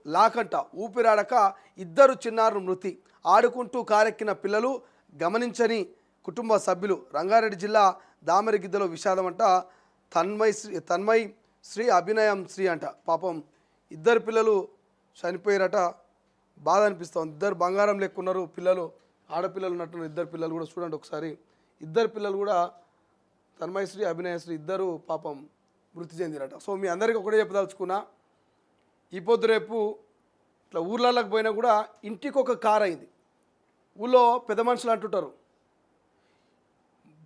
లాకంట ఊపిరాడక ఇద్దరు చిన్నారులు మృతి. ఆడుకుంటూ కారెక్కిన పిల్లలు గమనించని కుటుంబ సభ్యులు. రంగారెడ్డి జిల్లా దామరగిద్దలో విషాదం అంట. తన్మయ్ శ్రీ అభినయం శ్రీ అంట. పాపం ఇద్దరు పిల్లలు చనిపోయారట. బాధ అనిపిస్తుంది. ఇద్దరు బంగారం లెక్కున్నారు పిల్లలు, ఆడపిల్లలు ఉన్నట్టున్నారు. ఇద్దరు పిల్లలు కూడా చూడండి ఒకసారి. ఇద్దరు పిల్లలు కూడా తన్మయశ్రీ అభినయశ్రీ ఇద్దరు పాపం మృతి చెందిరట. సో మీ అందరికీ ఒకటే చెప్పదలుచుకున్నా, ఈ పొద్దు రేపు ఇట్లా ఊర్లలోకి పోయినా కూడా ఇంటికి ఒక కారు అయింది. ఊళ్ళో పెద్ద మనుషులు అంటుంటారు,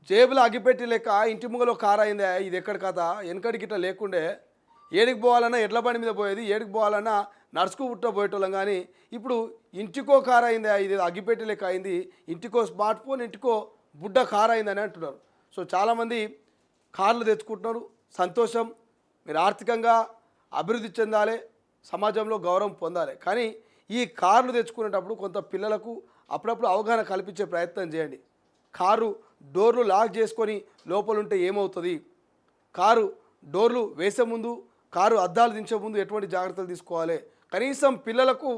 జేబులో అగ్గిపెట్టి లెక్క ఇంటి ముంగలో కారు అయిందే, ఇది ఎక్కడ కథ, వెనకడికి ఇట్లా లేకుండే ఏడికి పోవాలన్నా ఎడ్ల బండి మీద పోయేది, ఏడికి పోవాలన్నా నడుచుకు పుట్ట పోయేటోళ్ళం. కానీ ఇప్పుడు ఇంటికో కారు అయిందే, ఇది అగ్గిపెట్టి లెక్క అయింది, ఇంటికో స్మార్ట్ ఫోన్, ఇంటికో బుడ్డ కారు అయిందని అంటున్నారు. సో చాలామంది కార్లు తెచ్చుకుంటున్నారు, సంతోషం. మీరు ఆర్థికంగా అభివృద్ధి చెందాలి, సమాజంలో గౌరవం పొందాలి. కానీ ఈ కార్లు తెచ్చుకునేటప్పుడు కొంత పిల్లలకు అప్పుడప్పుడు అవగాహన కల్పించే ప్రయత్నం చేయండి. కారు డోర్లు లాక్ చేసుకొని లోపల ఉంటే ఏమవుతుంది, కారు డోర్లు వేసే ముందు, కారు అద్దాలు దించే ముందు ఎటువంటి జాగ్రత్తలు తీసుకోవాలి. కనీసం పిల్లలకు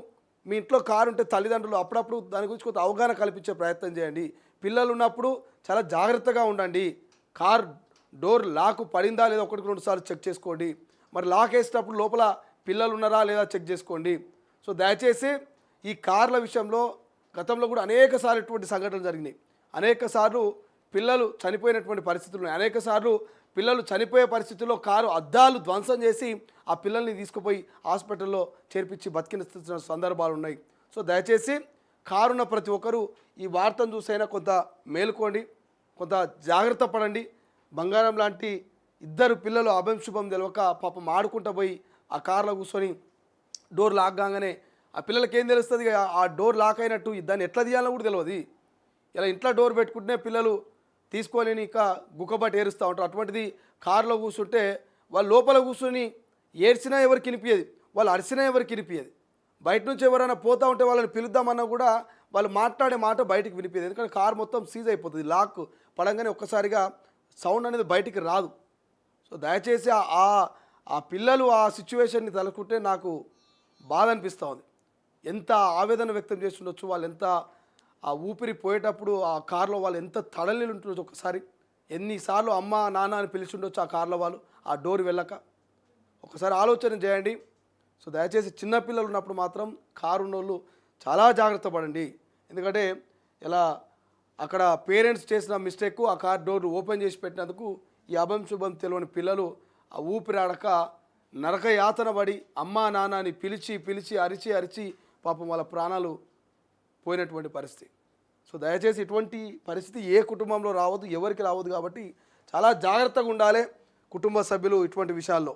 మీ ఇంట్లో కారు ఉంటే తల్లిదండ్రులు అప్పుడప్పుడు దాని గురించి కొంత అవగాహన కల్పించే ప్రయత్నం చేయండి. పిల్లలు ఉన్నప్పుడు చాలా జాగ్రత్తగా ఉండండి. కార్ డోర్ లాక్ పడిందా లేదా ఒకటికి 2 సార్లు చెక్ చేసుకోండి. మరి లాక్ వేసేటప్పుడు లోపల పిల్లలు ఉన్నారా లేదా చెక్ చేసుకోండి. సో దయచేసి ఈ కార్ల విషయంలో గతంలో కూడా అనేక సార్లు ఇటువంటి సంఘటనలు జరిగినాయి. అనేక సార్లు పిల్లలు చనిపోయినటువంటి పరిస్థితులు ఉన్నాయి. అనేక సార్లు పిల్లలు చనిపోయే పరిస్థితుల్లో కారు అద్దాలు ధ్వంసం చేసి ఆ పిల్లల్ని తీసుకుపోయి హాస్పిటల్లో చేర్పించి బతికిన సందర్భాలు ఉన్నాయి. సో దయచేసి కారున్న ప్రతి ఒక్కరూ ఈ వార్తను చూసైనా కొంత మేలుకోండి, కొంత జాగ్రత్త పడండి. బంగారం లాంటి ఇద్దరు పిల్లలు అభం శుభం తెలియక పాపం ఆడుకుంటూ పోయి ఆ కార్లో కూర్చొని డోర్ లాక్ కాగానే ఆ పిల్లలకి ఏం తెలుస్తుంది, ఆ డోర్ లాక్ అయినట్టు దాన్ని ఎట్లా తీయాలో కూడా తెలియదు. ఇలా ఇంట్లో డోర్ పెట్టుకుంటేనే పిల్లలు తీసుకొని ఇంకా గుక్కబట్టి ఏరుస్తూ ఉంటారు. అటువంటిది కారులో కూర్చుంటే వాళ్ళు లోపల కూర్చొని ఏడ్చినా ఎవరికి వినిపించేది, వాళ్ళు అరిసినా ఎవరికి వినిపించేది. బయట నుంచి ఎవరైనా పోతూ ఉంటే వాళ్ళని పిలుద్దామన్నా కూడా వాళ్ళు మాట్లాడే మాట బయటికి వినిపించేది. ఎందుకంటే కారు మొత్తం సీజ్ అయిపోతుంది. లాక్ పడంగానే ఒక్కసారిగా సౌండ్ అనేది బయటికి రాదు. సో దయచేసి ఆ పిల్లలు ఆ సిచ్యువేషన్ని తలుచుకుంటే నాకు బాధ అనిపిస్తూ ఉంది. ఎంత ఆవేదన వ్యక్తం చేస్తుండొచ్చు, వాళ్ళు ఎంత ఆ ఊపిరి పోయేటప్పుడు ఆ కారులో వాళ్ళు ఎంత తడలిలు ఉంటుండొచ్చు. ఒకసారి ఎన్నిసార్లు అమ్మ నాన్న అని పిలిచిండొచ్చు ఆ కారులో వాళ్ళు, ఆ డోర్ వెళ్ళక. ఒకసారి ఆలోచన చేయండి. సో దయచేసి చిన్నపిల్లలు ఉన్నప్పుడు మాత్రం కారు ఉన్నోళ్ళు చాలా జాగ్రత్త పడండి. ఎందుకంటే ఇలా అక్కడ పేరెంట్స్ చేసిన మిస్టేక్, ఆ కార్ డోర్ ఓపెన్ చేసి పెట్టినందుకు ఈ అభం శుభం తెలియని పిల్లలు ఆ ఊపిరాడక నరక యాతన పడి అమ్మా నాన్నని పిలిచి అరిచి పాపం వాళ్ళ ప్రాణాలు పోయినటువంటి పరిస్థితి. సో దయచేసి ఇటువంటి పరిస్థితి ఏ కుటుంబంలో రావద్దు, ఎవరికి రావద్దు. కాబట్టి చాలా జాగ్రత్తగా ఉండాలి కుటుంబ సభ్యులు ఇటువంటి విషయాల్లో.